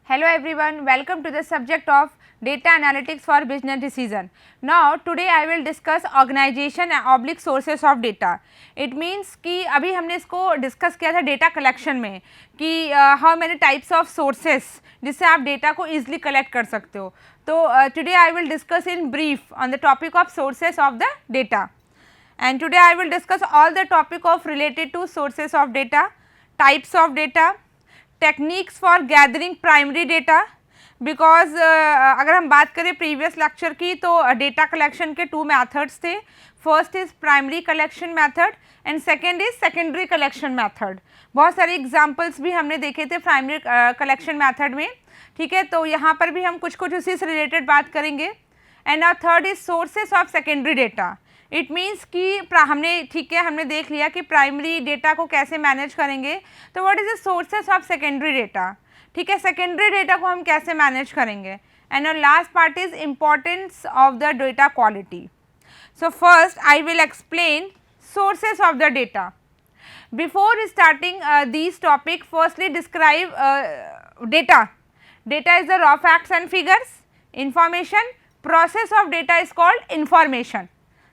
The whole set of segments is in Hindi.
Hello everyone, welcome to the subject of data analytics for business decision. Now today I will discuss organization oblique sources of data. It means कि अभी हमने इसको डिस्कस किया था डेटा कलेक्शन में कि how many types of sources जिससे आप डेटा को ईजिली कलेक्ट कर सकते हो. तो today I will discuss in brief on the topic of sources of the data. And today I will discuss all the topic of related to sources of data, types of data, techniques for gathering primary data. Because अगर हम बात करें प्रीवियस लेक्चर की तो डेटा कलेक्शन के टू मैथड्स थे. First is primary collection method and second is secondary collection method. बहुत सारे एग्जांपल्स भी हमने देखे थे प्राइमरी कलेक्शन मैथड में. ठीक है, तो यहाँ पर भी हम कुछ उसी से रिलेटेड बात करेंगे. And our third is sources of secondary data. It means कि हमने देख लिया कि प्राइमरी डेटा को कैसे मैनेज करेंगे. तो what is the sources of secondary data. ठीक है, सेकेंडरी डेटा को हम कैसे मैनेज करेंगे. एंड और last part is importance of the data quality. So first I will explain sources of the data. Before starting this topic, firstly describe data. Data is the raw facts and figures. Information, process of data is called information.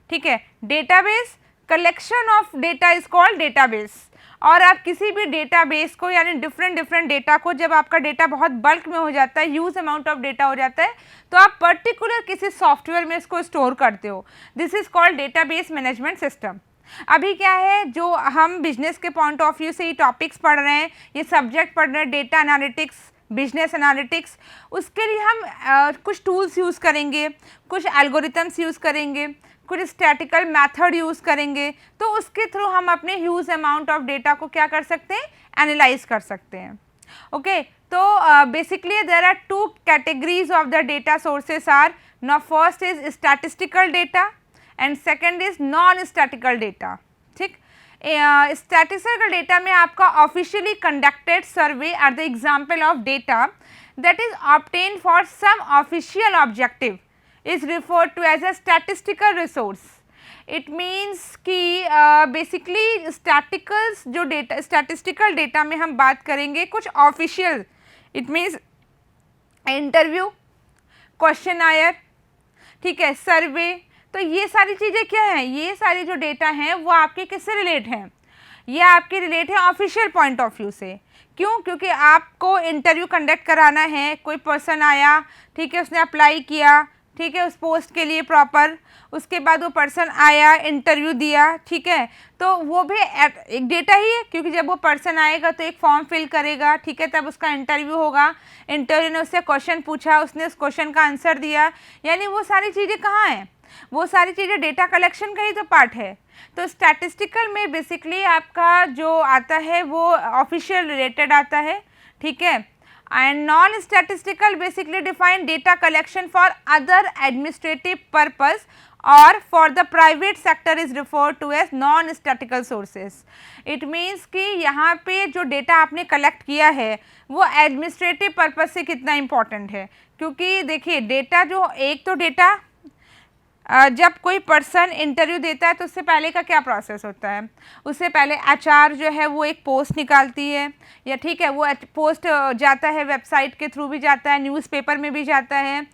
ठीक है, database, collection of data is called database. और आप किसी भी डेटाबेस को यानी डिफरेंट डेटा को, जब आपका डेटा बहुत बल्क में हो जाता है, ह्यूज अमाउंट ऑफ डेटा हो जाता है, तो आप पर्टिकुलर किसी सॉफ्टवेयर में इसको स्टोर करते हो. This is called database management system. अभी क्या है, जो हम बिजनेस के पॉइंट ऑफ व्यू से ये टॉपिक्स पढ़ रहे हैं, ये सब्जेक्ट पढ़ रहे हैं, डेटा एनालिटिक्स, बिजनेस एनालिटिक्स, उसके लिए हम कुछ टूल्स यूज़ करेंगे, कुछ एल्गोरिथम्स यूज़ करेंगे, कुछ स्टैटिकल मेथड यूज़ करेंगे. तो उसके थ्रू हम अपने ह्यूज अमाउंट ऑफ डेटा को क्या कर सकते हैं, एनालाइज कर सकते हैं. ओके, तो basically there are two categories of the data sources are. Now first is statistical data and second is non statical data. ठीक, स्टैटिस्टिकल डेटा में आपका officially conducted survey are the example of data that is obtain for some official objective is referred to as a statistical resource. It means कि basically statistical data में हम बात करेंगे कुछ official. It means interview, questionnaire, ठीक है, सर्वे. तो ये सारी चीज़ें क्या हैं, ये सारी जो डेटा हैं वो आपके किससे रिलेट हैं, ये आपके रिलेट है ऑफिशियल पॉइंट ऑफ व्यू से. क्यों? क्योंकि आपको इंटरव्यू कंडक्ट कराना है. कोई पर्सन आया, ठीक है, उसने अप्लाई किया, ठीक है, उस पोस्ट के लिए प्रॉपर. उसके बाद वो पर्सन आया, इंटरव्यू दिया, ठीक है, तो वो भी एक डेटा ही है. क्योंकि जब वो पर्सन आएगा तो एक फॉर्म फिल करेगा, ठीक है, तब उसका इंटरव्यू होगा. इंटरव्यू ने उससे क्वेश्चन पूछा, उसने उस क्वेश्चन का आंसर दिया. यानी वो सारी चीज़ें कहाँ हैं, वो सारी चीज़ें डेटा कलेक्शन का ही तो पार्ट है. तो स्टैटिस्टिकल में बेसिकली आपका जो आता है वो ऑफिशियल रिलेटेड आता है. ठीक है, and non-statistical basically define data collection for other administrative purpose or for the private sector is referred to as non-statistical sources. It means कि यहाँ पे जो डेटा आपने कलेक्ट किया है वो एडमिनिस्ट्रेटिव पर्पस से कितना इम्पॉर्टेंट है. क्योंकि देखिए डेटा जो एक तो डेटा जब कोई पर्सन इंटरव्यू देता है तो उससे पहले का क्या प्रोसेस होता है, उससे पहले एचआर जो है वो एक पोस्ट निकालती है, या ठीक है वो पोस्ट जाता है, वेबसाइट के थ्रू भी जाता है, न्यूज़पेपर में भी जाता है.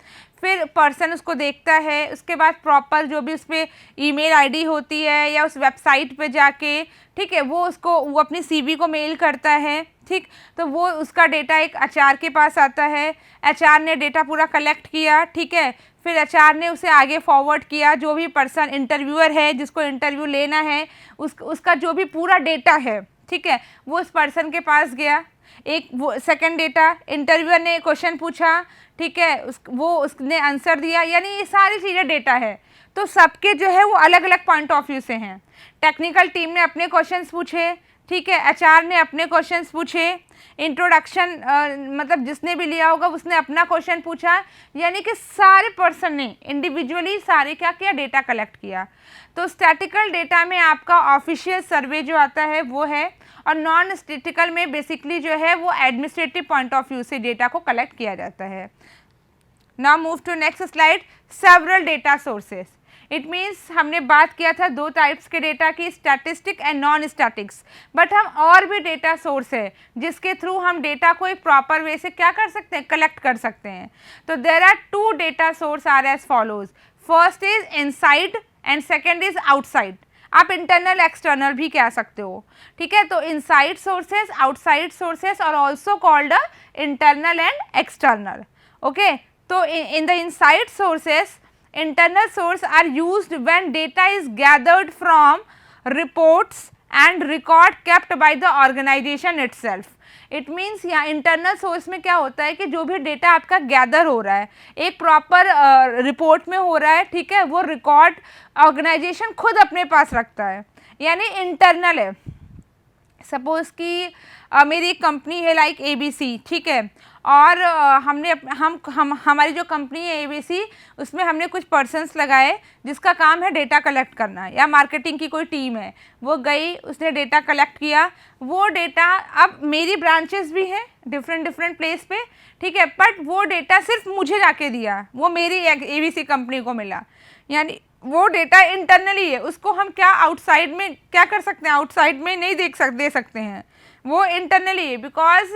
फिर पर्सन उसको देखता है, उसके बाद प्रॉपर जो भी उस पर ईमेल आईडी होती है या उस वेबसाइट पे जाके, ठीक है, वो अपनी सीवी को मेल करता है. ठीक, तो वो उसका डेटा एक एचआर के पास आता है. एचआर ने डेटा पूरा कलेक्ट किया, ठीक है, फिर एचआर ने उसे आगे फॉरवर्ड किया. जो भी पर्सन इंटरव्यूअर है जिसको इंटरव्यू लेना है उसका जो भी पूरा डेटा है, ठीक है, वो उस पर्सन के पास गया. एक वो सेकंड डेटा, इंटरव्यूअर ने क्वेश्चन पूछा, ठीक है, उसने आंसर दिया. यानी ये सारी चीज़ें डेटा है. तो सबके जो है वो अलग अलग पॉइंट ऑफ व्यू से हैं. टेक्निकल टीम ने अपने क्वेश्चंस पूछे, ठीक है, एचआर ने अपने क्वेश्चंस पूछे, इंट्रोडक्शन मतलब जिसने भी लिया होगा उसने अपना क्वेश्चन पूछा. यानी कि सारे पर्सन ने इंडिविजुअली सारे क्या किया, डेटा कलेक्ट किया. तो स्टैटिकल डेटा में आपका ऑफिशियल सर्वे जो आता है वो है, और नॉन स्टैटिकल में बेसिकली जो है वो एडमिनिस्ट्रेटिव पॉइंट ऑफ व्यू से डेटा को कलेक्ट किया जाता है. Now move to next slide. Several data sources. It means हमने बात किया था दो टाइप्स के डेटा की, statistic and non statics, but हम और भी डेटा सोर्स है जिसके थ्रू हम डेटा को एक प्रॉपर वे से क्या कर सकते हैं, कलेक्ट कर सकते हैं। तो there are two data source are as follows, first is inside and second is outside. आप इंटरनल एक्सटर्नल भी कह सकते हो, ठीक है। तो inside sources, outside sources are also called internal and external, okay. तो in the inside sources, internal source are used when data is gathered from reports and record kept by the organization itself. It means यहाँ इंटरनल सोर्स में क्या होता है कि जो भी डेटा आपका गैदर हो रहा है एक प्रॉपर रिपोर्ट में हो रहा है, ठीक है, वो रिकॉर्ड ऑर्गेनाइजेशन खुद अपने पास रखता है, यानी इंटरनल है। सपोज़ कि मेरी कंपनी है लाइक ABC, ठीक है, और हमने हमारी जो कंपनी है ABC, उसमें हमने कुछ पर्सन्स लगाए जिसका काम है डेटा कलेक्ट करना, या मार्केटिंग की कोई टीम है वो गई, उसने डेटा कलेक्ट किया। वो डेटा अब मेरी ब्रांचेस भी हैं डिफरेंट प्लेस पे, ठीक है, बट वो डेटा सिर्फ मुझे जाके दिया, वो मेरी ABC कंपनी को मिला, यानी वो डेटा इंटरनली है, उसको हम क्या आउटसाइड में क्या कर सकते हैं, आउटसाइड में नहीं दे सकते हैं, वो इंटरनली है। बिकॉज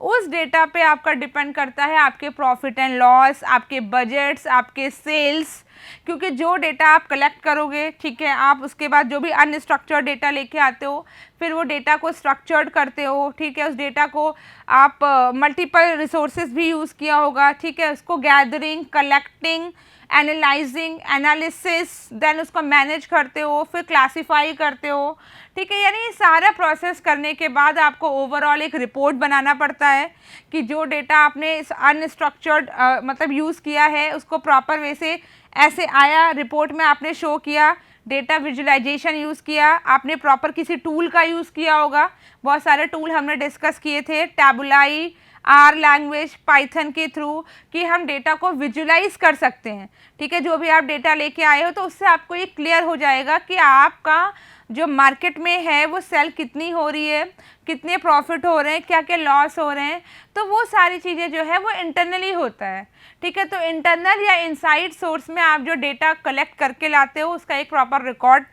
उस डेटा पे आपका डिपेंड करता है आपके प्रॉफिट एंड लॉस, आपके बजट्स, आपके सेल्स, क्योंकि जो डेटा आप कलेक्ट करोगे, ठीक है, आप उसके बाद जो भी अनस्ट्रक्चर्ड डेटा लेके आते हो, फिर वो डेटा को स्ट्रक्चर्ड करते हो, ठीक है, उस डेटा को आप मल्टीपल रिसोर्सेज भी यूज़ किया होगा, ठीक है, उसको gathering, collecting, analysing, analysis, then उसको मैनेज करते हो, फिर क्लासीफाई करते हो, ठीक है, यानी सारा प्रोसेस करने के बाद आपको ओवरऑल एक रिपोर्ट बनाना पड़ता है कि जो डेटा आपने इस अनस्ट्रक्चर्ड मतलब यूज़ किया है उसको प्रॉपर वे से ऐसे आया, रिपोर्ट में आपने शो किया, डेटा विजुअलाइजेशन यूज़ किया, आपने प्रॉपर किसी टूल का यूज़ किया होगा, बहुत सारे टूल हमने डिस्कस किए थे, टैबुलाई, आर लैंग्वेज, पाइथन के थ्रू, कि हम डेटा को विजुलाइज कर सकते हैं, ठीक है। जो भी आप डेटा लेके आए हो तो उससे आपको ये क्लियर हो जाएगा कि आपका जो मार्केट में है वो सेल कितनी हो रही है, कितने प्रॉफिट हो रहे हैं, क्या क्या लॉस हो रहे हैं, तो वो सारी चीज़ें जो है वो इंटरनली होता है, ठीक है। तो इंटरनल या इनसाइड सोर्स में आप जो डेटा कलेक्ट करके लाते हो उसका एक प्रॉपर रिकॉर्ड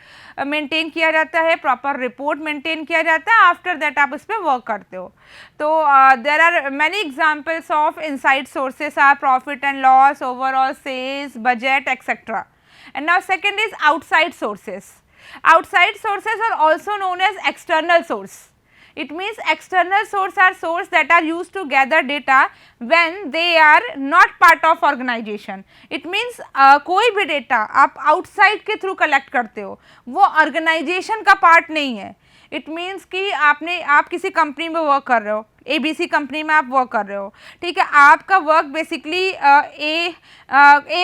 मेंटेन किया जाता है, प्रॉपर रिपोर्ट मेंटेन किया जाता है, आफ्टर दैट आप उस पर वर्क करते हो। तो there are many examples of inside sources are profit and loss, overall sales, budget, etcetera. And now second is outside sources. Outside sources are also known as external source. It means external source are source that are used to gather data when they are not part of organization. It means कोई भी डेटा आप outside के थ्रू कलेक्ट करते हो वो ऑर्गेनाइजेशन का पार्ट नहीं है. इट मीन्स कि आप किसी कंपनी में वर्क कर रहे हो, ABC कंपनी में आप वर्क कर रहे हो, ठीक है, आपका वर्क बेसिकली ए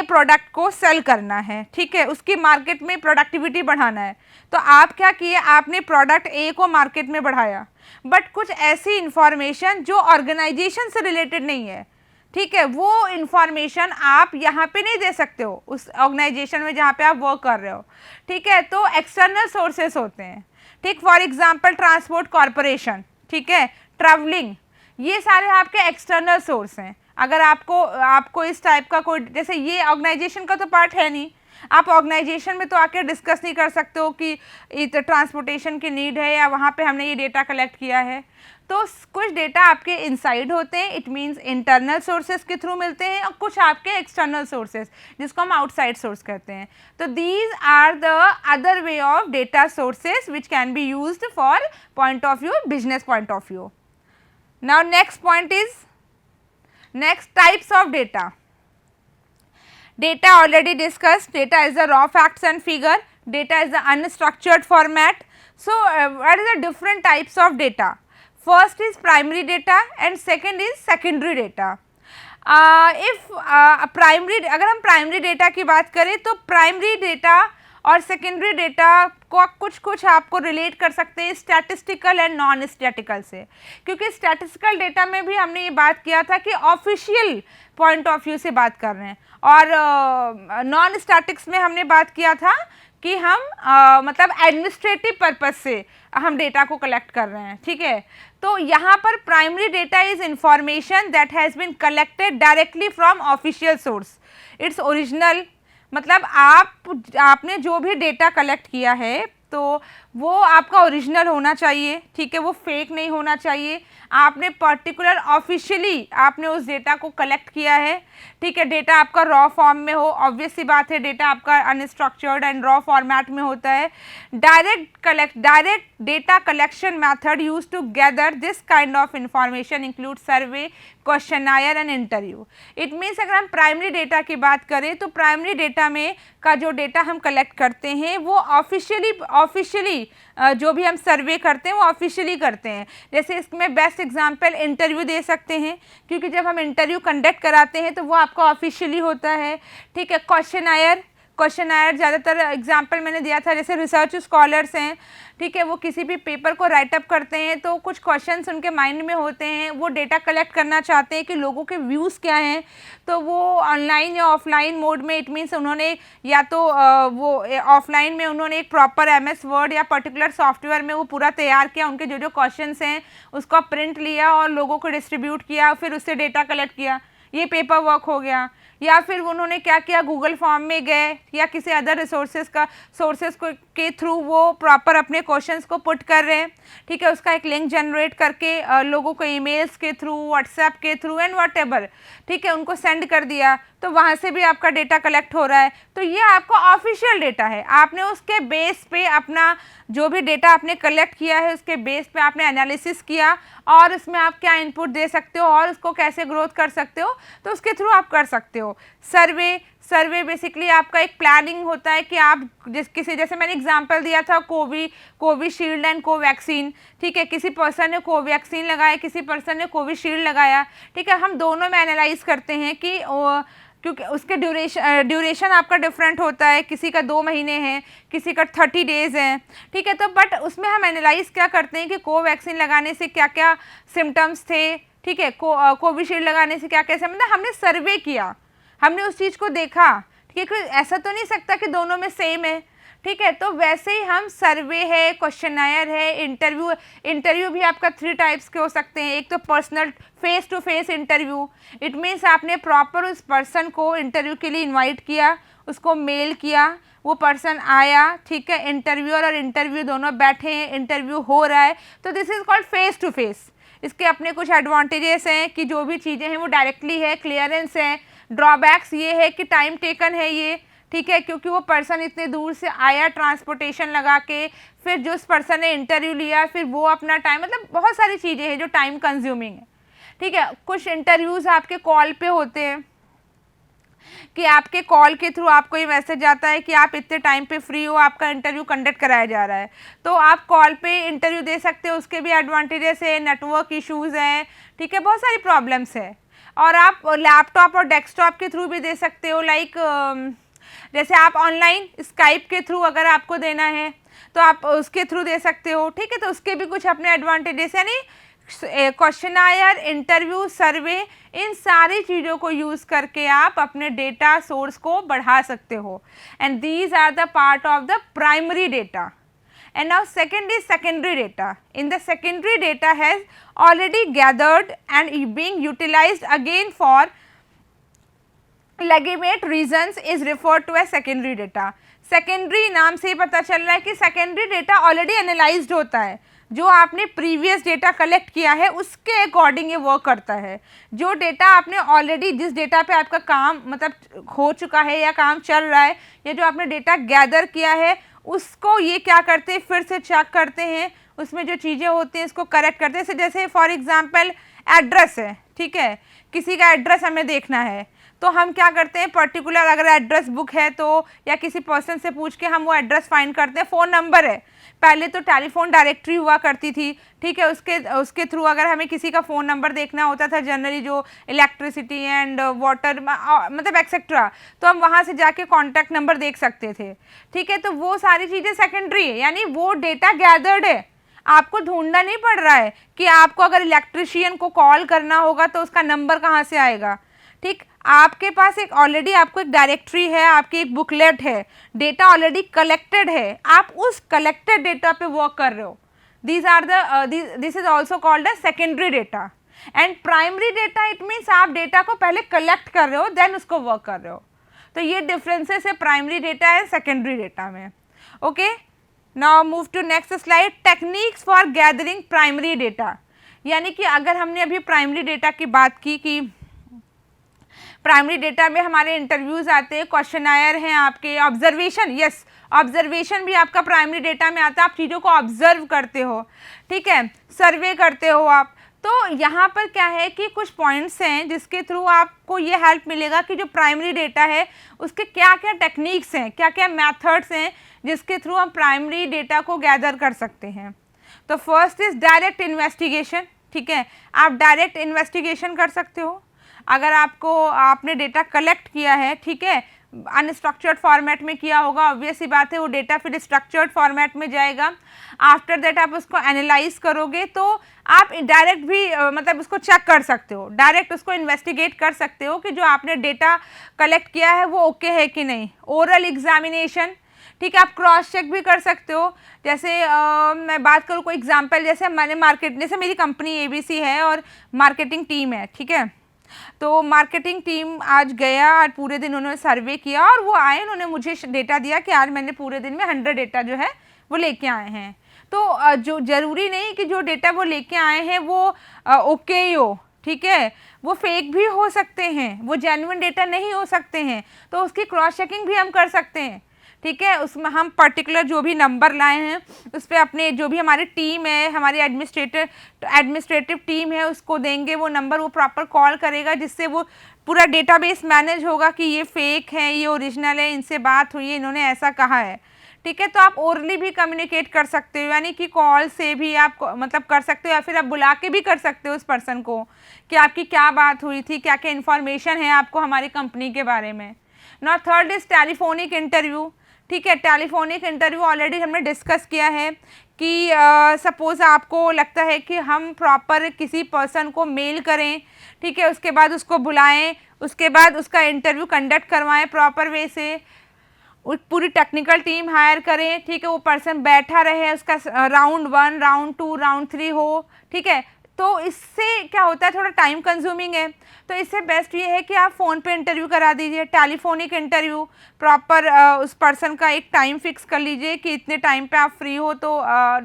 प्रोडक्ट को सेल करना है, ठीक है, उसकी मार्केट में प्रोडक्टिविटी बढ़ाना है. तो आप क्या किए, आपने प्रोडक्ट ए को मार्केट में बढ़ाया, बट कुछ ऐसी इंफॉर्मेशन जो ऑर्गेनाइजेशन से रिलेटेड नहीं है, ठीक है, वो इन्फॉर्मेशन आप यहाँ पे नहीं दे सकते हो उस ऑर्गेनाइजेशन में जहाँ पे आप वर्क कर रहे हो, ठीक है. तो एक्सटर्नल सोर्सेस होते हैं, ठीक, फॉर एग्जांपल ट्रांसपोर्ट कॉरपोरेशन, ठीक है, ट्रैवलिंग, ये सारे आपके एक्सटर्नल सोर्स हैं. अगर आपको इस टाइप का कोई, जैसे ये ऑर्गेनाइजेशन का तो पार्ट है नहीं, आप ऑर्गेनाइजेशन में तो आके डिस्कस नहीं कर सकते हो कि ट्रांसपोर्टेशन की नीड है या वहाँ पे हमने ये डेटा कलेक्ट किया है. तो कुछ डेटा आपके इनसाइड होते हैं, इट मीन्स इंटरनल सोर्सेज के थ्रू मिलते हैं, और कुछ आपके एक्सटर्नल सोर्सेज जिसको हम आउटसाइड सोर्स कहते हैं. तो these are the other way of data sources which can be used for point of view, business point of view. Now next point is next types of data. Data already discussed. Data is the raw facts and figure. Data is the unstructured format. So, what are the different types of data? First is primary data and second is secondary data. अगर हम प्राइमरी डेटा की बात करें तो प्राइमरी डेटा और सेकेंडरी डेटा को कुछ आपको रिलेट कर सकते हैं स्टैटिस्टिकल एंड नॉन स्टैटिकल से, क्योंकि स्टैटिस्टिकल डेटा में भी हमने ये बात किया था कि ऑफिशियल पॉइंट ऑफ व्यू से बात कर रहे हैं, और नॉन स्टैटिक्स में हमने बात किया था कि हम मतलब एडमिनिस्ट्रेटिव पर्पज से हम डेटा को कलेक्ट कर रहे हैं, ठीक है. तो यहाँ पर primary data is information that has been collected directly from official source. It's original, मतलब आपने जो भी डेटा कलेक्ट किया है तो वो आपका ओरिजिनल होना चाहिए, ठीक है, वो फेक नहीं होना चाहिए। आपने पर्टिकुलर ऑफिशियली आपने उस डेटा को कलेक्ट किया है, ठीक है, डेटा आपका रॉ फॉर्म में हो, ऑब्वियस सी बात है डेटा आपका अनस्ट्रक्चर्ड एंड रॉ फॉर्मेट में होता है। Direct data collection method use to gather this kind of information include survey, questionnaire and interview. It means अगर हम प्राइमरी डेटा की बात करें तो प्राइमरी डेटा में का जो डेटा हम कलेक्ट करते हैं वो ऑफिशियली जो भी हम सर्वे करते हैं वो ऑफिशियली करते हैं। जैसे इसमें बेस्ट एग्जांपल इंटरव्यू दे सकते हैं, क्योंकि जब हम इंटरव्यू कंडक्ट कराते हैं तो वो आपका ऑफिशियली होता है, ठीक है। क्वेश्चनायर ज़्यादातर एग्जांपल मैंने दिया था, जैसे रिसर्च स्कॉलर्स हैं, ठीक है, वो किसी भी पेपर को राइटअप करते हैं तो कुछ क्वेश्चंस उनके माइंड में होते हैं, वो डेटा कलेक्ट करना चाहते हैं कि लोगों के व्यूज़ क्या हैं, तो वो ऑनलाइन या ऑफलाइन मोड में, इट मीन्स उन्होंने या तो वो ऑफलाइन में उन्होंने एक प्रॉपर MS वर्ड या पर्टिकुलर सॉफ्टवेयर में वो पूरा तैयार किया, उनके जो जो क्वेश्चंस हैं उसका प्रिंट लिया और लोगों को डिस्ट्रीब्यूट किया, फिर उससे डेटा कलेक्ट किया, ये पेपर वर्क हो गया। या फिर उन्होंने क्या किया, गूगल फॉर्म में गए या किसी अदर सोर्सेज के थ्रू वो प्रॉपर अपने क्वेश्चंस को पुट कर रहे हैं, ठीक है, उसका एक लिंक जनरेट करके लोगों को ईमेल्स के थ्रू, व्हाट्सएप के थ्रू एंड व्हाटएवर, ठीक है, उनको सेंड कर दिया, तो वहाँ से भी आपका डेटा कलेक्ट हो रहा है। तो ये आपका ऑफिशियल डेटा है, आपने उसके बेस पे अपना जो भी डेटा आपने कलेक्ट किया है उसके बेस पे आपने एनालिसिस किया और उसमें आप क्या इनपुट दे सकते हो और उसको कैसे ग्रोथ कर सकते हो, तो उसके थ्रू आप कर सकते हो। सर्वे बेसिकली आपका एक प्लानिंग होता है कि आप जैसे मैंने एग्जांपल दिया था कोविशील्ड एंड कोवैक्सीन, ठीक है, किसी पर्सन ने कोवैक्सीन लगाया, किसी पर्सन ने कोविशील्ड लगाया, ठीक है, हम दोनों में एनालाइज करते हैं कि क्योंकि उसके ड्यूरेशन आपका डिफरेंट होता है, किसी का 2 महीने है, किसी का 30 डेज़ है, ठीक है, तो बट उसमें हम एनालाइज क्या करते हैं कि कोवैक्सीन लगाने से क्या क्या सिम्टम्स थे, ठीक है, कोविशील्ड लगाने से क्या क्या मतलब हमने सर्वे किया, हमने उस चीज़ को देखा, ठीक है, ऐसा तो नहीं सकता कि दोनों में सेम है, ठीक है, तो वैसे ही हम सर्वे है, क्वेश्चनायर है, इंटरव्यू भी आपका 3 टाइप्स के हो सकते हैं। एक तो personal face to face interview, it means आपने प्रॉपर उस पर्सन को इंटरव्यू के लिए इनवाइट किया, उसको मेल किया, वो पर्सन आया, ठीक है, इंटरव्यूअर और इंटरव्यू दोनों बैठे हैं, इंटरव्यू हो रहा है, तो this is called face to face. इसके अपने कुछ एडवांटेजेस हैं कि जो भी चीज़ें हैं वो डायरेक्टली है, क्लियरेंस है। ड्रॉबैक्स ये है कि टाइम टेकन है ये, ठीक है, क्योंकि वो पर्सन इतने दूर से आया, ट्रांसपोर्टेशन लगा के, फिर जो उस पर्सन ने इंटरव्यू लिया, फिर वो अपना टाइम, मतलब बहुत सारी चीज़ें हैं जो टाइम कंज्यूमिंग है, ठीक है। कुछ इंटरव्यूज़ आपके कॉल पे होते हैं कि आपके कॉल के थ्रू आपको ये मैसेज आता है कि आप इतने टाइम पे फ्री हो, आपका इंटरव्यू कंडक्ट कराया जा रहा है, तो आप कॉल पे इंटरव्यू दे सकते हो, उसके भी एडवांटेजेस है, नेटवर्क इश्यूज़ हैं, ठीक है, बहुत सारी प्रॉब्लम्स है। और आप लैपटॉप और डेस्कटॉप के थ्रू भी दे सकते हो, लाइक जैसे आप ऑनलाइन स्काइप के थ्रू अगर आपको देना है तो आप उसके थ्रू दे सकते हो, ठीक है, तो उसके भी कुछ अपने एडवांटेजेस, यानी क्वेश्चनायर, इंटरव्यू, सर्वे, इन सारी चीज़ों को यूज़ करके आप अपने डेटा सोर्स को बढ़ा सकते हो, and these are the part of the primary data. And now second is secondary data. In the secondary data has already gathered and being utilized again for legitimate reasons is referred to as secondary data. Secondary नाम से पता चल रहा है कि secondary data already analyzed होता है, जो आपने प्रीवियस डेटा कलेक्ट किया है उसके अकॉर्डिंग ये वर्क करता है। जो डेटा आपने ऑलरेडी, जिस डेटा पे आपका काम मतलब हो चुका है या काम चल रहा है, या जो आपने डेटा गैदर किया है उसको ये क्या करते हैं, फिर से चेक करते हैं, उसमें जो चीज़ें होती हैं इसको करेक्ट करते हैं। जैसे फॉर एग्जांपल एड्रेस है, ठीक है, किसी का एड्रेस हमें देखना है, तो हम क्या करते हैं, पर्टिकुलर अगर एड्रेस बुक है तो या किसी पर्सन से पूछ के हम वो एड्रेस फाइंड करते हैं। फ़ोन नंबर है, पहले तो टेलीफोन डायरेक्टरी हुआ करती थी, ठीक है, उसके थ्रू अगर हमें किसी का फ़ोन नंबर देखना होता था, जनरली जो इलेक्ट्रिसिटी एंड वाटर मतलब एक्सेट्रा, तो हम वहाँ से जाके कॉन्टैक्ट नंबर देख सकते थे, ठीक है, तो वो सारी चीज़ें सेकेंडरी है, यानी वो डेटा गैदर्ड है, आपको ढूंढना नहीं पड़ रहा है कि आपको अगर इलेक्ट्रिशियन को कॉल करना होगा तो उसका नंबर कहाँ से आएगा, ठीक, आपके पास एक ऑलरेडी आपको एक डायरेक्टरी है, आपकी एक बुकलेट है, डेटा ऑलरेडी कलेक्टेड है, आप उस कलेक्टेड डेटा पे वर्क कर रहे हो। This is also called as secondary data. And primary data it means आप डेटा को पहले कलेक्ट कर रहे हो, देन उसको वर्क कर रहे हो। तो ये डिफरेंसेस है primary data and secondary data में। Okay, now move to next slide, techniques for gathering primary data. यानी कि अगर हमने अभी प्राइमरी डेटा की बात की कि प्राइमरी डेटा में हमारे इंटरव्यूज़ आते हैं, क्वेश्चनायर हैं आपके, ऑब्जर्वेशन, यस ऑब्जर्वेशन भी आपका प्राइमरी डेटा में आता है, आप चीज़ों को ऑब्जर्व करते हो, ठीक है, सर्वे करते हो आप। तो यहाँ पर क्या है कि कुछ पॉइंट्स हैं जिसके थ्रू आपको ये हेल्प मिलेगा कि जो प्राइमरी डेटा है उसके क्या क्या टेक्निक्स हैं, क्या क्या मेथड्स हैं जिसके थ्रू हम प्राइमरी डेटा को गैदर कर सकते हैं। तो फर्स्ट इज़ डायरेक्ट इन्वेस्टिगेशन, ठीक है, आप डायरेक्ट इन्वेस्टिगेशन कर सकते हो। अगर आपने डेटा कलेक्ट किया है, ठीक है, अनस्ट्रक्चर्ड फॉर्मेट में किया होगा, ऑब्वियस सी बात है वो डेटा फिर स्ट्रक्चर्ड फॉर्मेट में जाएगा। आफ्टर दैट आप उसको एनालाइज करोगे तो आप डायरेक्ट भी मतलब उसको चेक कर सकते हो, डायरेक्ट उसको इन्वेस्टिगेट कर सकते हो कि जो आपने डेटा कलेक्ट किया है वो ओके है कि नहीं। ओरल एग्जामिनेशन, ठीक है, आप क्रॉस चेक भी कर सकते हो। जैसे मैं बात करूँ कोई एग्जांपल, जैसे मैंने जैसे मेरी कंपनी ABC है और मार्केटिंग टीम है, ठीक है, तो मार्केटिंग टीम आज गया और पूरे दिन उन्होंने सर्वे किया और वो आए, उन्होंने मुझे डेटा दिया कि आज मैंने पूरे दिन में 100 डेटा जो है वो लेके आए हैं। तो जो ज़रूरी नहीं कि जो डेटा वो लेके आए हैं वो ओके ही हो, ठीक है, वो फेक भी हो सकते हैं, वो जेन्युइन डेटा नहीं हो सकते हैं, तो उसकी क्रॉस चेकिंग भी हम कर सकते हैं, ठीक है। उसमें हम पर्टिकुलर जो भी नंबर लाए हैं उस पर अपने जो भी हमारी टीम है, हमारी एडमिनिस्ट्रेटिव टीम है, उसको देंगे वो नंबर, वो प्रॉपर कॉल करेगा जिससे वो पूरा डेटाबेस मैनेज होगा कि ये फेक है, ये ओरिजिनल है, इनसे बात हुई है, इन्होंने ऐसा कहा है, ठीक है। तो आप ओरली भी कम्युनिकेट कर सकते हो, यानी कि कॉल से भी आप मतलब कर सकते हो, या फिर आप बुला के भी कर सकते हो उस पर्सन को कि आपकी क्या बात हुई थी, क्या क्या इन्फॉर्मेशन है आपको हमारी कंपनी के बारे में। Now third is telephonic interview, ठीक है। टेलीफोनिक इंटरव्यू ऑलरेडी हमने डिस्कस किया है कि सपोज़ आपको लगता है कि हम प्रॉपर किसी पर्सन को मेल करें, ठीक है, उसके बाद उसको बुलाएं, उसके बाद उसका इंटरव्यू कंडक्ट करवाएं प्रॉपर वे से, पूरी टेक्निकल टीम हायर करें, ठीक है, वो पर्सन बैठा रहे, उसका राउंड 1, राउंड 2, राउंड 3 हो, ठीक है। तो इससे क्या होता है, थोड़ा टाइम कंज्यूमिंग है, तो इससे बेस्ट ये है कि आप फ़ोन पे इंटरव्यू करा दीजिए, टेलीफोनिक इंटरव्यू, प्रॉपर उस पर्सन का एक टाइम फिक्स कर लीजिए कि इतने टाइम पे आप फ्री हो तो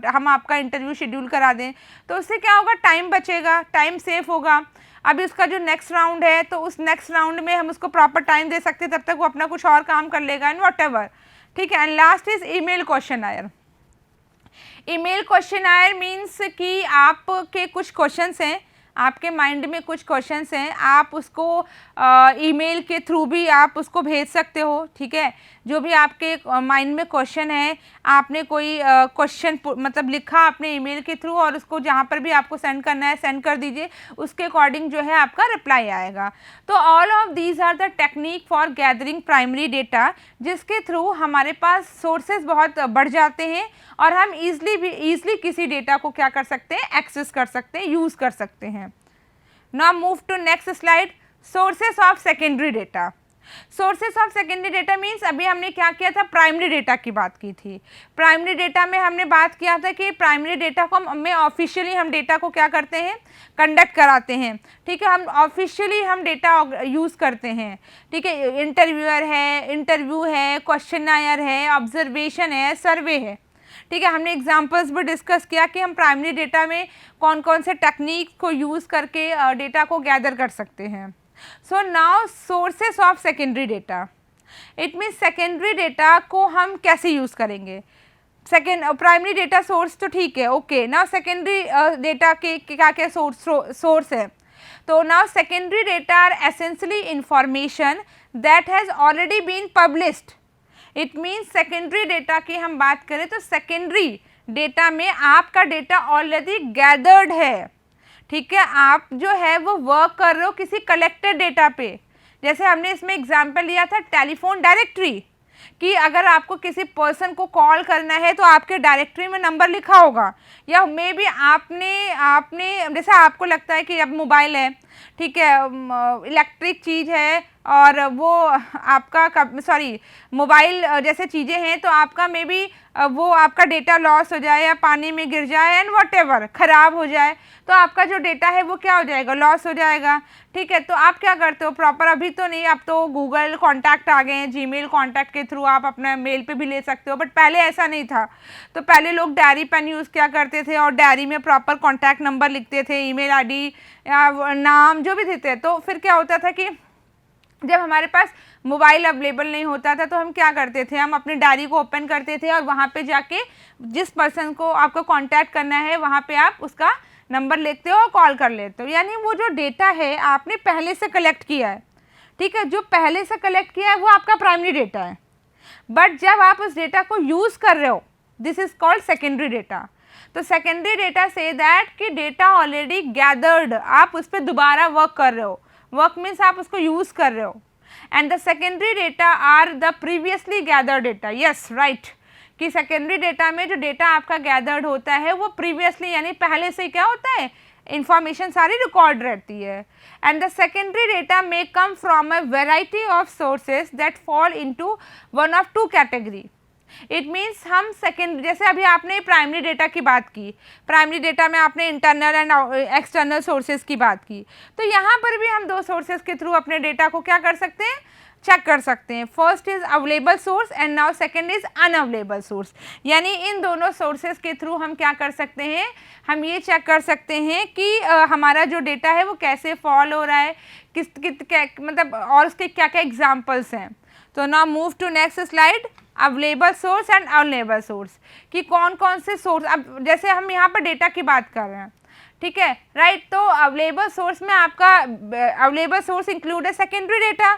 हम आपका इंटरव्यू शेड्यूल करा दें। तो उससे क्या होगा, टाइम बचेगा, टाइम सेव होगा। अभी उसका जो नेक्स्ट राउंड है तो उस नेक्स्ट राउंड में हम उसको प्रॉपर टाइम दे सकते हैं, तब तक वो अपना कुछ और काम कर लेगा एंड व्हाटएवर, ठीक है। And last is email questionnaire. Email questionnaire means कि आपके कुछ क्वेश्चंस हैं, आपके माइंड में कुछ क्वेश्चंस हैं, आप उसको ईमेल के थ्रू भी आप उसको भेज सकते हो, ठीक है। जो भी आपके माइंड में क्वेश्चन है, आपने कोई क्वेश्चन मतलब लिखा आपने ईमेल के थ्रू और उसको जहाँ पर भी आपको सेंड करना है सेंड कर दीजिए, उसके अकॉर्डिंग जो है आपका रिप्लाई आएगा। तो all of these are the technique for gathering primary data, जिसके थ्रू हमारे पास सोर्सेज बहुत बढ़ जाते हैं और हम ईजिली किसी डेटा को क्या कर सकते हैं, एक्सेस कर सकते हैं, यूज़ कर सकते हैं। Now move to next slide, sources of secondary data. Sources of secondary data means अभी हमने क्या किया था, प्राइमरी डेटा की बात की थी। प्राइमरी डेटा में हमने बात किया था कि प्राइमरी डेटा को में ऑफिशियली हम डेटा को क्या करते हैं, कंडक्ट कराते हैं, ठीक है, हम ऑफिशियली हम डेटा यूज़ करते हैं, ठीक है। इंटरव्यू है, क्वेश्चनायर है, ऑब्जर्वेशन है, सर्वे है, ठीक है। हमने एग्जांपल्स भी डिस्कस किया कि हम प्राइमरी डेटा में कौन कौन से टेक्निक को यूज़ करके डेटा को गैदर कर सकते हैं। So now sources of secondary data, it means secondary data को हम कैसे यूज़ करेंगे। प्राइमरी डेटा सोर्स तो ठीक है, ओके। नाउ सेकेंडरी डेटा के क्या क्या सोर्स है। तो now secondary data are essentially information that has already been published. It means secondary data की हम बात करें तो सेकेंडरी डेटा में आपका डेटा ऑलरेडी गैदर्ड है, ठीक है, आप जो है वो वर्क कर रहे हो किसी कलेक्टेड डेटा पे। जैसे हमने इसमें एग्जांपल लिया था टेलीफोन डायरेक्टरी, कि अगर आपको किसी पर्सन को कॉल करना है तो आपके डायरेक्टरी में नंबर लिखा होगा, या मे बी आपने जैसे आपको लगता है कि अब मोबाइल है ठीक है, इलेक्ट्रिक चीज़ है और वो आपका मोबाइल जैसे चीज़ें हैं, तो आपका मे बी वो आपका डेटा लॉस हो जाए या पानी में गिर जाए एंड व्हाटएवर ख़राब हो जाए, तो आपका जो डेटा है वो क्या हो जाएगा, लॉस हो जाएगा। ठीक है, तो आप क्या करते हो प्रॉपर, अभी तो नहीं, अब तो गूगल कॉन्टैक्ट आ गए हैं, जीमेल कॉन्टैक्ट के थ्रू आप अपना मेल पे भी ले सकते हो, बट पहले ऐसा नहीं था। तो पहले लोग डायरी पेन यूज़ किया करते थे और डायरी में प्रॉपर कॉन्टैक्ट नंबर लिखते थे, ईमेल आईडी या नाम जो भी देते। तो फिर क्या होता था कि जब हमारे पास मोबाइल अवेलेबल नहीं होता था तो हम क्या करते थे, हम अपनी डायरी को ओपन करते थे और वहाँ पे जाके जिस पर्सन को आपको कांटेक्ट करना है वहाँ पे आप उसका नंबर लिखते हो और कॉल कर लेते हो। यानी वो जो डेटा है आपने पहले से कलेक्ट किया है, ठीक है, जो पहले से कलेक्ट किया है वो आपका प्राइमरी डेटा है। बट जब आप उस डेटा को यूज़ कर रहे हो, this is called secondary data. तो सेकेंडरी डेटा से दैट कि डेटा ऑलरेडी गैदर्ड, आप उस पर दोबारा वर्क कर रहे हो, वर्क मीन्स आप उसको यूज़ कर रहे हो। And the secondary data are the previously gathered data. Yes right, कि सेकेंडरी डेटा में जो डेटा आपका गैदर्ड होता है वो प्रीवियसली यानी पहले से क्या होता है, इंफॉर्मेशन सारी रिकॉर्ड रहती है। And the secondary data may come from a variety of sources that fall into one of two category. It means हम सेकेंड, जैसे अभी आपने प्राइमरी डेटा की बात की, प्राइमरी डेटा में आपने इंटरनल एंड एक्सटर्नल सोर्सेज की बात की, तो यहाँ पर भी हम दो सोर्सेज के थ्रू अपने डेटा को क्या कर सकते हैं, चेक कर सकते हैं। First is available source and now second is unavailable source. यानी इन दोनों सोर्सेज के थ्रू हम क्या कर सकते हैं, हम ये चेक कर सकते हैं कि हमारा जो डेटा है वो कैसे फॉल हो रहा है, मतलब और उसके क्या क्या एग्जाम्पल्स हैं। तो now move to next slide, available source and unavailable source, कि कौन कौन से सोर्स, अब जैसे हम यहाँ पर डेटा की बात कर रहे हैं, ठीक है राइट। तो अवेलेबल सोर्स में आपका अवेलेबल सोर्स इंक्लूड है सेकेंडरी डेटा।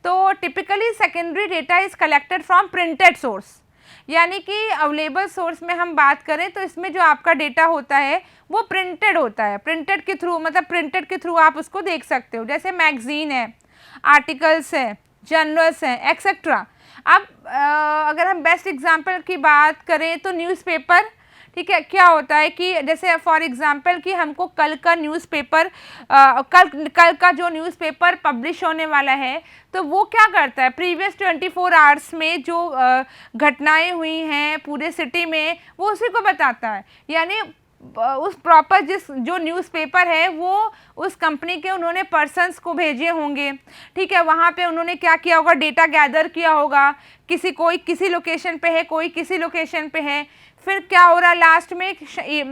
तो typically secondary data is collected from printed source. यानी कि अवेलेबल सोर्स में हम बात करें तो इसमें जो आपका डेटा होता है वो प्रिंटेड होता है, प्रिंटेड के थ्रू, मतलब प्रिंटेड के थ्रू आप उसको देख सकते हो, जैसे मैगजीन है, आर्टिकल्स हैं, जर्नल्स हैं, एक्सेट्रा। अब अगर हम बेस्ट एग्जांपल की बात करें तो न्यूज़पेपर, ठीक है, क्या होता है कि जैसे फॉर एग्जांपल कि हमको कल का न्यूज़पेपर कल का जो न्यूज़पेपर पब्लिश होने वाला है, तो वो क्या करता है, प्रीवियस 24 आवर्स में जो घटनाएं हुई हैं पूरे सिटी में वो उसी को बताता है। यानी उस प्रॉपर जो न्यूज़पेपर है वो उस कंपनी के उन्होंने पर्सन्स को भेजे होंगे, ठीक है, वहाँ पे उन्होंने क्या किया होगा, डेटा गैदर किया होगा, कोई किसी लोकेशन पे है, कोई किसी लोकेशन पे है, फिर क्या हो रहा है लास्ट में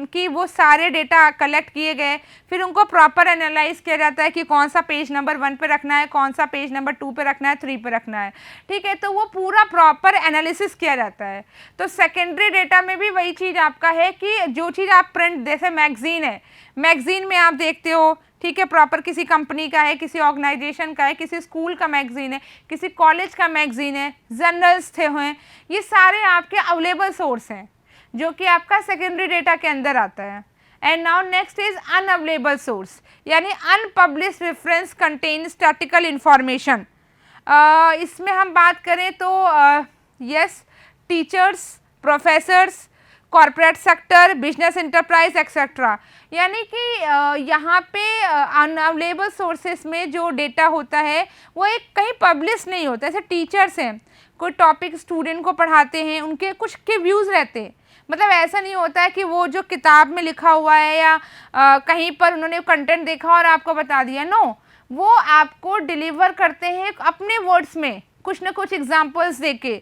कि वो सारे डेटा कलेक्ट किए गए, फिर उनको प्रॉपर एनालाइज किया जाता है कि कौन सा पेज नंबर 1 पे रखना है, कौन सा पेज नंबर 2 पे रखना है, 3 पे रखना है, ठीक है, तो वो पूरा प्रॉपर एनालिसिस किया जाता है। तो सेकेंडरी डेटा में भी वही चीज़ आपका है कि जो चीज़ आप प्रिंट, जैसे मैगजीन है, मैगजीन में आप देखते हो, ठीक है, प्रॉपर किसी कंपनी का है, किसी ऑर्गेनाइजेशन का है, किसी स्कूल का मैगजीन है, किसी कॉलेज का मैगजीन है, जर्नल्स थे हैं, ये सारे आपके अवेलेबल सोर्स हैं जो कि आपका सेकेंडरी डेटा के अंदर आता है। And now next is unavailable source, यानी unpublished reference contain statistical information. इसमें हम बात करें तो yes, teachers, professors, corporate sector, business enterprise etcetera. यानी कि यहाँ पे अनअवेलेबल सोर्सेस में जो डेटा होता है वो एक कहीं पब्लिश नहीं होता। जैसे टीचर्स हैं, कोई टॉपिक स्टूडेंट को पढ़ाते हैं, उनके कुछ के व्यूज़ रहते हैं, मतलब ऐसा नहीं होता है कि वो जो किताब में लिखा हुआ है या कहीं पर उन्होंने कंटेंट देखा और आपको बता दिया, नो, वो आपको डिलीवर करते हैं अपने वर्ड्स में, कुछ ना कुछ एग्जांपल्स देके,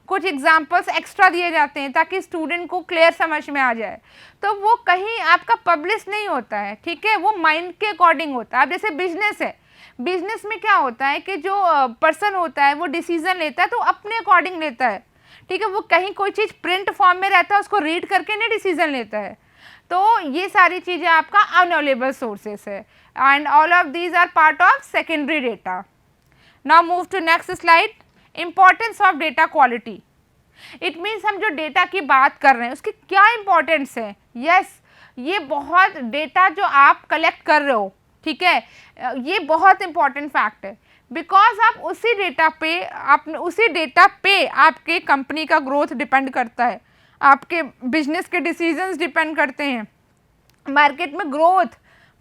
कुछ एग्जांपल्स एक्स्ट्रा दिए जाते हैं ताकि स्टूडेंट को क्लियर समझ में आ जाए। तो वो कहीं आपका पब्लिश नहीं होता है, ठीक है, वो माइंड के अकॉर्डिंग होता है। अब जैसे बिजनेस है, बिजनेस में क्या होता है कि जो पर्सन होता है वो डिसीजन लेता है तो अपने अकॉर्डिंग लेता है, ठीक है, वो कहीं कोई चीज़ प्रिंट फॉर्म में रहता है उसको रीड करके नहीं डिसीजन लेता है। तो ये सारी चीज़ें आपका अनअवेलेबल सोर्सेस है and all of these are part of secondary data. Now move to next slide, importance of data quality. It means हम जो डेटा की बात कर रहे हैं उसकी क्या इंपॉर्टेंस है। यस, ये बहुत डेटा जो आप कलेक्ट कर रहे हो, ठीक है, ये बहुत इंपॉर्टेंट फैक्ट है, बिकॉज आप उसी डेटा पे आपके कंपनी का ग्रोथ डिपेंड करता है, आपके बिजनेस के डिसीजंस डिपेंड करते हैं, मार्केट में ग्रोथ,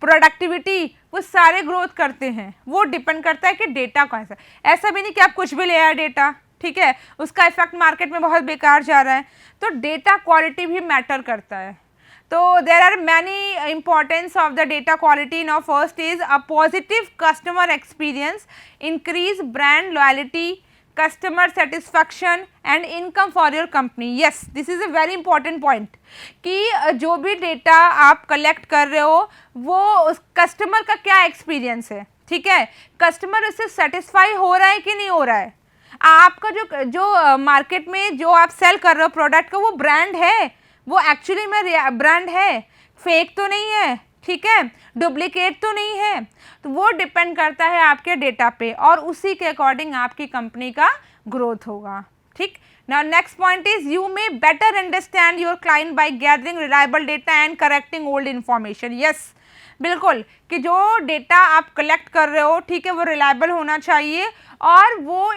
प्रोडक्टिविटी, वो सारे ग्रोथ करते हैं। वो डिपेंड करता है कि डेटा कैसा, ऐसा भी नहीं कि आप कुछ भी ले आए डेटा, ठीक है, उसका इफेक्ट मार्केट में बहुत बेकार जा रहा है। तो डेटा क्वालिटी भी मैटर करता है। तो there are many importance of the data quality. Now first is a positive customer experience, increase brand loyalty, customer satisfaction and income for your company. Yes, this is a very important point कि जो भी डेटा आप कलेक्ट कर रहे हो वो उस कस्टमर का क्या एक्सपीरियंस है, ठीक है, कस्टमर उससे सेटिस्फाई हो रहा है कि नहीं हो रहा है। आपका जो मार्केट में जो आप सेल कर रहे हो प्रोडक्ट का, वो ब्रांड है, वो एक्चुअली में ब्रांड है, फेक तो नहीं है, ठीक है, डुप्लीकेट तो नहीं है। तो वो डिपेंड करता है आपके डेटा पे और उसी के अकॉर्डिंग आपकी कंपनी का ग्रोथ होगा, ठीक। Now next point is you may better understand your client by gathering reliable data and correcting old information. Yes, बिल्कुल, कि जो डेटा आप कलेक्ट कर रहे हो, ठीक है, वो रिलायबल होना चाहिए और वो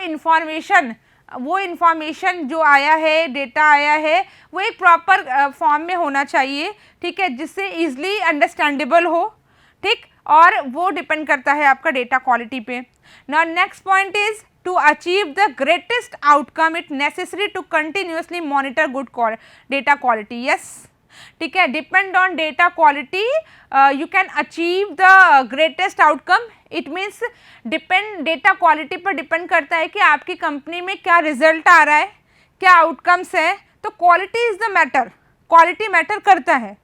इन्फॉर्मेशन जो आया है, डेटा आया है, वो एक प्रॉपर फॉर्म में होना चाहिए, ठीक है, जिससे ईजिली अंडरस्टैंडेबल हो, ठीक, और वो डिपेंड करता है आपका डेटा क्वालिटी पे। Now next point is to achieve the greatest outcome it necessary to continuously monitor good data quality. Yes, ठीक है, depend on data quality you can achieve the greatest outcome. It means data quality पर डिपेंड करता है कि आपकी कंपनी में क्या रिजल्ट आ रहा है, क्या आउटकम्स है। तो quality is the matter, quality matter करता है,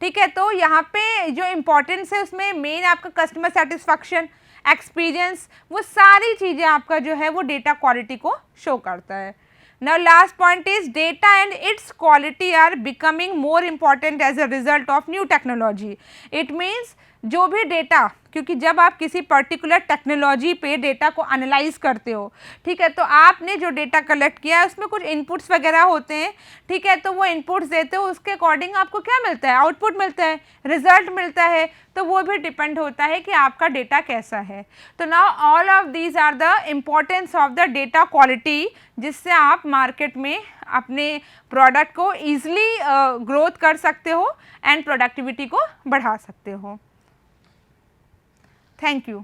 ठीक है। तो यहाँ पे जो इम्पोर्टेंस है उसमें मेन आपका कस्टमर सेटिस्फैक्शन, एक्सपीरियंस, वो सारी चीज़ें आपका जो है वो डेटा क्वालिटी को शो करता है। Now last point is data and its quality are becoming more important as a result of new technology. It means जो भी डेटा, क्योंकि जब आप किसी पर्टिकुलर टेक्नोलॉजी पे डेटा को एनालाइज करते हो, ठीक है, तो आपने जो डेटा कलेक्ट किया है उसमें कुछ इनपुट्स वगैरह होते हैं, ठीक है, तो वो इनपुट्स देते हो, उसके अकॉर्डिंग आपको क्या मिलता है, आउटपुट मिलता है, रिजल्ट मिलता है। तो वो भी डिपेंड होता है कि आपका डेटा कैसा है। तो now all of these are the importance of the data quality, जिससे आप मार्केट में अपने प्रोडक्ट को ईजिली ग्रोथ कर सकते हो एंड प्रोडक्टिविटी को बढ़ा सकते हो। Thank you.